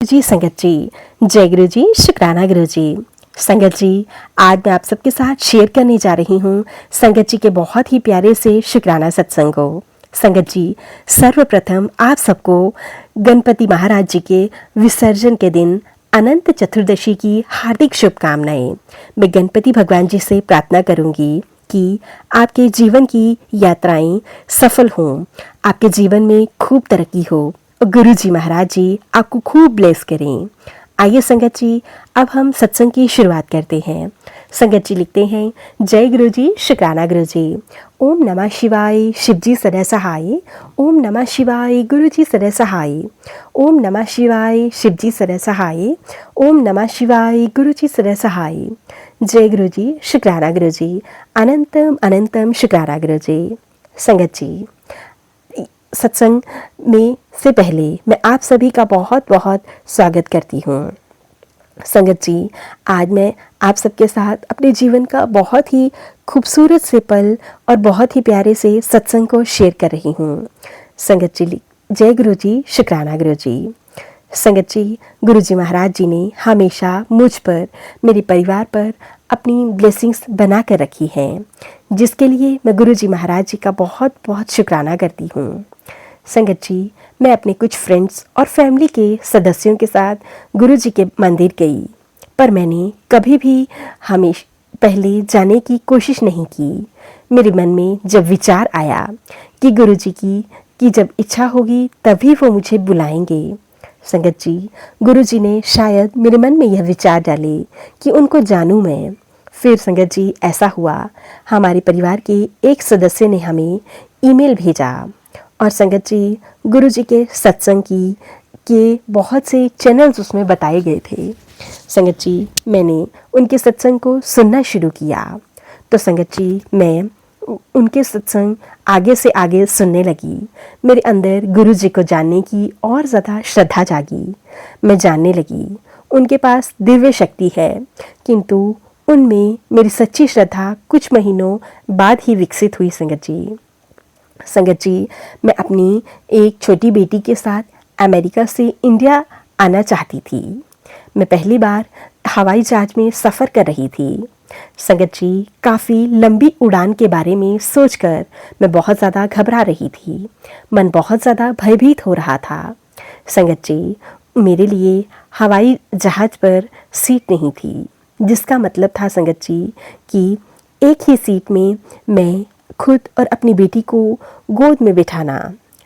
जी संगत जी, जय गुरु जी, शुक्राना गुरु जी। संगत जी, आज मैं आप सबके साथ शेयर करने जा रही हूँ संगत जी के बहुत ही प्यारे से शुक्राना सत्संग को। संगत जी, सर्वप्रथम आप सबको गणपति महाराज जी के विसर्जन के दिन अनंत चतुर्दशी की हार्दिक शुभकामनाएं। मैं गणपति भगवान जी से प्रार्थना करूंगी कि आपके जीवन की यात्राएं सफल हों, आपके जीवन में खूब तरक्की हो, गुरु जी महाराज जी आपको खूब ब्लेस करें। आइए संगत जी, अब हम सत्संग की शुरुआत करते हैं। संगत जी लिखते हैं, जय गुरु जी, शुक्राना गुरु जी। ओम नमः शिवाय, शिव जी सदा सहाय। ओम नमः शिवाय, गुरु जी सदा सहाय। ओम नमः शिवाय, शिव जी सदा सहाय। ओम नमः शिवाय, गुरु जी सदा सहाय। जय गुरु जी, शुक्राना गुरु जी। अनंतम अनंतम शुक्राना गुरु जी। संगत जी, सत्संग में से पहले मैं आप सभी का बहुत बहुत स्वागत करती हूँ। संगत जी, आज मैं आप सबके साथ अपने जीवन का बहुत ही खूबसूरत से पल और बहुत ही प्यारे से सत्संग को शेयर कर रही हूँ। संगत जी, जय गुरु जी, शुक्राना गुरु जी। संगत जी, गुरु जी महाराज जी ने हमेशा मुझ पर, मेरे परिवार पर अपनी ब्लेसिंग्स बना कर रखी हैं, जिसके लिए मैं गुरु जी महाराज जी का बहुत बहुत शुक्राना करती हूँ। संगत जी, मैं अपने कुछ फ्रेंड्स और फैमिली के सदस्यों के साथ गुरु जी के मंदिर गई, पर मैंने कभी भी हमेशा पहले जाने की कोशिश नहीं की। मेरे मन में जब विचार आया कि गुरु जी की जब इच्छा होगी तभी वो मुझे बुलाएंगे। संगत जी, गुरु जी ने शायद मेरे मन में यह विचार डाले कि उनको जानूं मैं। फिर संगत जी, ऐसा हुआ, हमारे परिवार के एक सदस्य ने हमें ईमेल भेजा और संगत जी, गुरु जी के सत्संग के बहुत से चैनल्स उसमें बताए गए थे। संगत जी, मैंने उनके सत्संग को सुनना शुरू किया। तो संगत जी, मैं उनके सत्संग आगे से आगे सुनने लगी। मेरे अंदर गुरु जी को जानने की और ज़्यादा श्रद्धा जागी। मैं जानने लगी उनके पास दिव्य शक्ति है, किंतु उनमें मेरी सच्ची श्रद्धा कुछ महीनों बाद ही विकसित हुई। संगत जी, मैं अपनी एक छोटी बेटी के साथ अमेरिका से इंडिया आना चाहती थी। मैं पहली बार हवाई जहाज में सफ़र कर रही थी। संगत जी, काफ़ी लंबी उड़ान के बारे में सोचकर मैं बहुत ज़्यादा घबरा रही थी। मन बहुत ज़्यादा भयभीत हो रहा था। संगत जी, मेरे लिए हवाई जहाज पर सीट नहीं थी, जिसका मतलब था संगत जी कि एक ही सीट में मैं खुद और अपनी बेटी को गोद में बिठाना।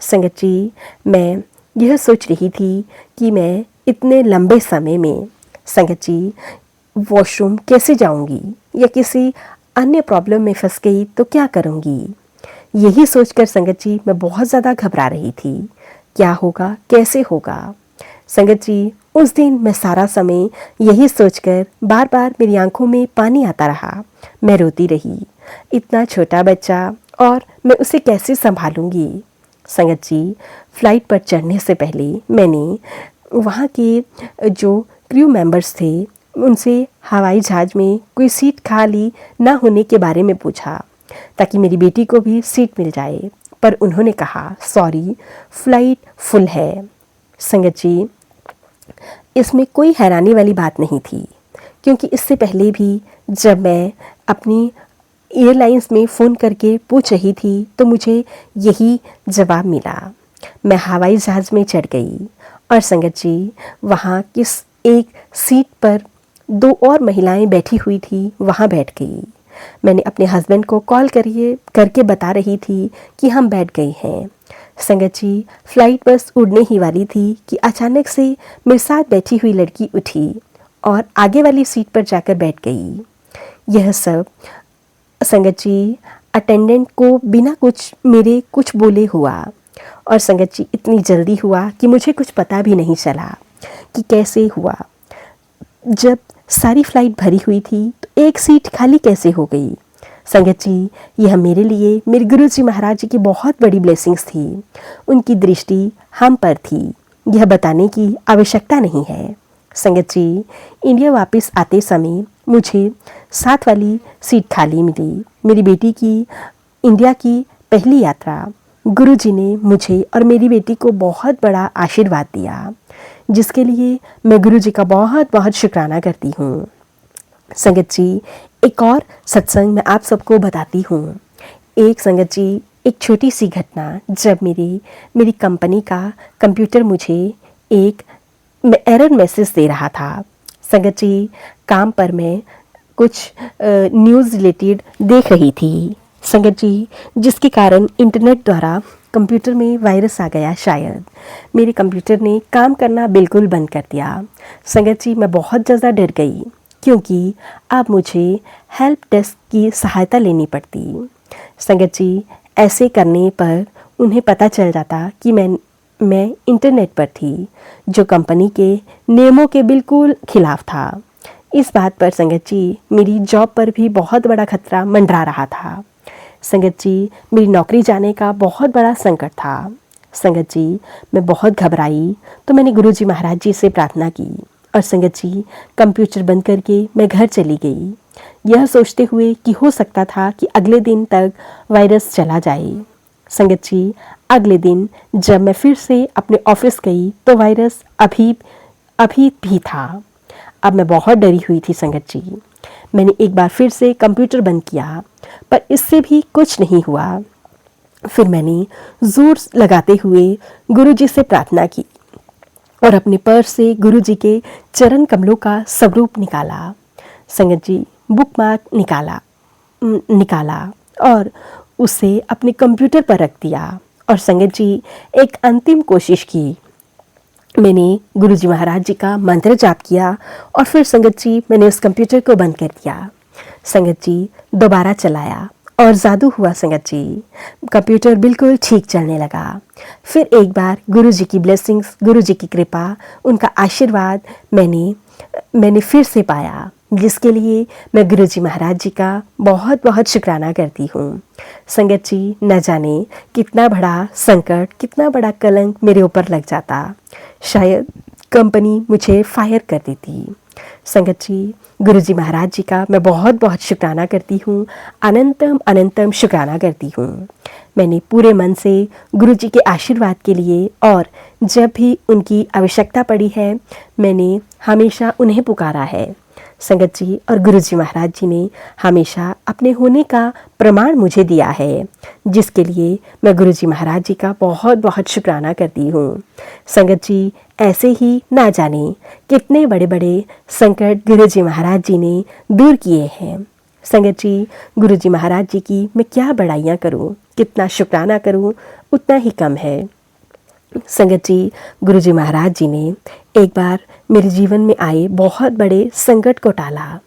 संगत जी, मैं यह सोच रही थी कि मैं इतने लंबे समय में संगत जी वॉशरूम कैसे जाऊंगी, या किसी अन्य प्रॉब्लम में फंस गई तो क्या करूंगी। यही सोचकर संगत जी मैं बहुत ज़्यादा घबरा रही थी। क्या होगा, कैसे होगा। संगत जी, उस दिन मैं सारा समय यही सोचकर बार बार मेरी आंखों में पानी आता रहा। मैं रोती रही। इतना छोटा बच्चा और मैं उसे कैसे संभालूंगी। संगत जी, फ्लाइट पर चढ़ने से पहले मैंने वहाँ के जो क्रू मेंबर्स थे उनसे हवाई जहाज में कोई सीट खाली न होने के बारे में पूछा, ताकि मेरी बेटी को भी सीट मिल जाए, पर उन्होंने कहा सॉरी, फ्लाइट फुल है। संगत जी, इसमें कोई हैरानी वाली बात नहीं थी, क्योंकि इससे पहले भी जब मैं अपनी एयरलाइंस में फ़ोन करके पूछ रही थी तो मुझे यही जवाब मिला। मैं हवाई जहाज़ में चढ़ गई और संगत जी, वहाँ किस एक सीट पर 2 और महिलाएं बैठी हुई थी, वहाँ बैठ गई। मैंने अपने हस्बैंड को कॉल करके बता रही थी कि हम बैठ गए हैं। संगत जी, फ्लाइट बस उड़ने ही वाली थी कि अचानक से मेरे साथ बैठी हुई लड़की उठी और आगे वाली सीट पर जाकर बैठ गई। यह सब संगत जी अटेंडेंट को बिना कुछ बोले हुआ, और संगत जी इतनी जल्दी हुआ कि मुझे कुछ पता भी नहीं चला कि कैसे हुआ। जब सारी फ्लाइट भरी हुई थी तो एक सीट खाली कैसे हो गई। संगत जी, यह मेरे लिए मेरे गुरु जी महाराज जी की बहुत बड़ी ब्लेसिंग्स थी। उनकी दृष्टि हम पर थी, यह बताने की आवश्यकता नहीं है। संगत जी, इंडिया वापस आते समय मुझे साथ वाली सीट खाली मिली। मेरी बेटी की इंडिया की पहली यात्रा, गुरु जी ने मुझे और मेरी बेटी को बहुत बड़ा आशीर्वाद दिया। जिसके लिए मैं गुरु जी का बहुत बहुत शुक्राना करती हूँ। संगत जी, एक और सत्संग मैं आप सबको बताती हूँ। एक संगत जी, एक छोटी सी घटना, जब मेरी कंपनी का कंप्यूटर मुझे एक एरर मैसेज दे रहा था। संगत जी, काम पर मैं कुछ न्यूज़ रिलेटेड देख रही थी संगत जी, जिसके कारण इंटरनेट द्वारा कंप्यूटर में वायरस आ गया। शायद मेरे कंप्यूटर ने काम करना बिल्कुल बंद कर दिया। संगत जी, मैं बहुत ज़्यादा डर गई, क्योंकि अब मुझे हेल्प डेस्क की सहायता लेनी पड़ती। संगत जी, ऐसे करने पर उन्हें पता चल जाता कि मैं इंटरनेट पर थी, जो कंपनी के नियमों के बिल्कुल खिलाफ था। इस बात पर संगत जी, मेरी जॉब पर भी बहुत बड़ा खतरा मंडरा रहा था। संगत जी, मेरी नौकरी जाने का बहुत बड़ा संकट था। संगत जी, मैं बहुत घबराई, तो मैंने गुरुजी महाराज जी से प्रार्थना की और संगत जी, कंप्यूटर बंद करके मैं घर चली गई, यह सोचते हुए कि हो सकता था कि अगले दिन तक वायरस चला जाए। संगत जी, अगले दिन जब मैं फिर से अपने ऑफिस गई तो वायरस अभी भी था। अब मैं बहुत डरी हुई थी संगत जी। मैंने एक बार फिर से कंप्यूटर बंद किया, पर इससे भी कुछ नहीं हुआ। फिर मैंने जोर लगाते हुए गुरुजी से प्रार्थना की और अपने पर्स से गुरुजी के चरण कमलों का स्वरूप निकाला। संगत जी, बुकमार्क निकाला और उसे अपने कंप्यूटर पर रख दिया और संगत जी, एक अंतिम कोशिश की। मैंने गुरुजी महाराज जी का मंत्र जाप किया और फिर संगत जी, मैंने उस कंप्यूटर को बंद कर दिया। संगत जी, दोबारा चलाया और जादू हुआ संगत जी, कंप्यूटर बिल्कुल ठीक चलने लगा। फिर एक बार गुरुजी की ब्लेसिंग्स, गुरुजी की कृपा, उनका आशीर्वाद मैंने फिर से पाया, जिसके लिए मैं गुरुजी महाराज जी का बहुत बहुत शुक्राना करती हूँ। संगत जी, न जाने कितना बड़ा संकट, कितना बड़ा कलंक मेरे ऊपर लग जाता, शायद कंपनी मुझे फायर कर देती। संगत जी, गुरुजी महाराज जी का मैं बहुत बहुत शुक्राना करती हूँ, अनंतम अनंतम शुक्राना करती हूँ। मैंने पूरे मन से गुरुजी के आशीर्वाद के लिए और जब भी उनकी आवश्यकता पड़ी है, मैंने हमेशा उन्हें पुकारा है। संगत जी, और गुरुजी महाराज जी ने हमेशा अपने होने का प्रमाण मुझे दिया है, जिसके लिए मैं गुरुजी महाराज जी का बहुत बहुत शुक्राना करती हूँ। संगत जी, ऐसे ही ना जाने कितने बड़े बड़े संकट गुरुजी महाराज जी ने दूर किए हैं। संगत जी, गुरुजी महाराज जी की मैं क्या बड़ाइयाँ करूँ, कितना शुक्राना करूँ, उतना ही कम है। संगत जी, गुरुजी महाराज जी ने एक बार मेरे जीवन में आए बहुत बड़े संकट को टाला।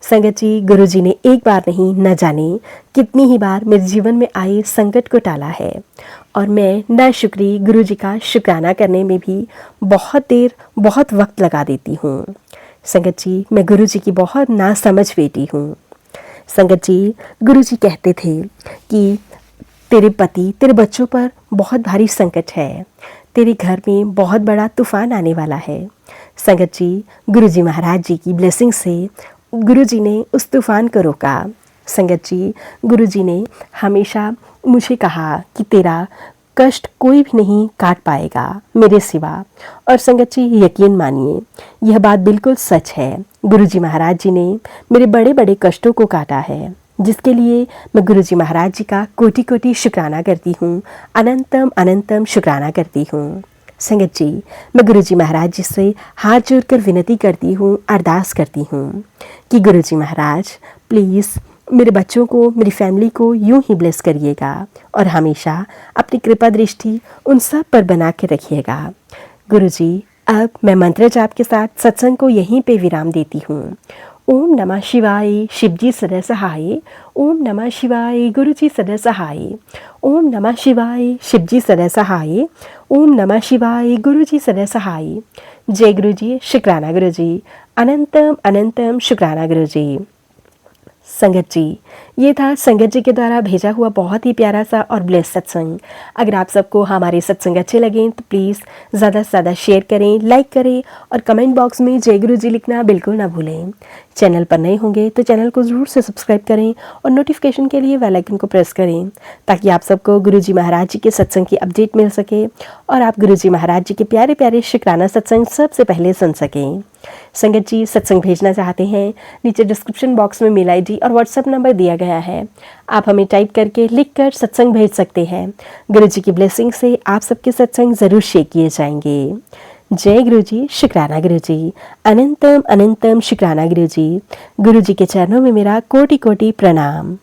संगत जी, गुरुजी ने एक बार नहीं, न जाने कितनी ही बार मेरे जीवन में आए संकट को टाला है और मैं नाशुक्री गुरुजी का शुक्राना करने में भी बहुत देर, बहुत वक्त लगा देती हूँ। संगत जी, मैं गुरुजी की बहुत नासमझ बेटी हूँ। संगत जी, गुरुजी कहते थे कि तेरे पति, तेरे बच्चों पर बहुत भारी संकट है, तेरे घर में बहुत बड़ा तूफान आने वाला है। संगत जी, गुरुजी महाराज जी की ब्लेसिंग से गुरुजी ने उस तूफान को रोका। संगत जी, गुरुजी ने हमेशा मुझे कहा कि तेरा कष्ट कोई भी नहीं काट पाएगा मेरे सिवा। और संगत जी, यकीन मानिए, यह बात बिल्कुल सच है। गुरुजी महाराज जी ने मेरे बड़े बड़े कष्टों को काटा है, जिसके लिए मैं गुरुजी महाराज जी का कोटि कोटि शुक्राना करती हूँ, अनंतम अनंतम शुक्राना करती हूँ। संगत जी, मैं गुरुजी महाराज जी से हाथ जोड़कर विनती करती हूँ, अरदास करती हूँ कि गुरुजी महाराज प्लीज़ मेरे बच्चों को, मेरी फैमिली को यूं ही ब्लेस करिएगा और हमेशा अपनी कृपा दृष्टि उन सब पर बना के रखिएगा। गुरुजी, अब मैं मंत्र जाप के साथ सत्संग को यहीं पे विराम देती हूँ। ओम नमः शिवाय, शिवजी सदा सहाय। ओम नमः शिवाय, गुरुजी सदा सहाय। ओम नमः शिवाय, शिवजी सदा सहाय। ओम नमः शिवाय, गुरुजी सदा सहाय। जय गुरुजी, शुक्राना गुरुजी, अनंतम अनंतम शुक्राना गुरुजी। संगत जी, ये था संगत जी के द्वारा भेजा हुआ बहुत ही प्यारा सा और ब्लेस सत्संग। अगर आप सबको हमारे सत्संग अच्छे लगें तो प्लीज़ ज़्यादा से ज़्यादा शेयर करें, लाइक करें और कमेंट बॉक्स में जय गुरु जी लिखना बिल्कुल ना भूलें। चैनल पर नए होंगे तो चैनल को ज़रूर से सब्सक्राइब करें और नोटिफिकेशन के लिए बेल आइकन को प्रेस करें, ताकि आप सबको गुरुजी महाराज जी के सत्संग की अपडेट मिल सके और आप गुरुजी महाराज जी के प्यारे प्यारे शुक्राना सत्संग सबसे पहले सुन सकें। संगत जी, सत्संग भेजना चाहते हैं, नीचे डिस्क्रिप्शन बॉक्स में मेल आईडी और व्हाट्सएप नंबर दिया गया है। आप हमें टाइप करके लिखकर सत्संग भेज सकते हैं। गुरुजी की ब्लेसिंग से आप सबके सत्संग ज़रूर शेयर किए जाएंगे। जय गुरुजी, शुक्राना गुरुजी, अनंतम अनंतम शुक्राना गुरुजी। गुरुजी के चरणों में मेरा कोटि कोटि प्रणाम।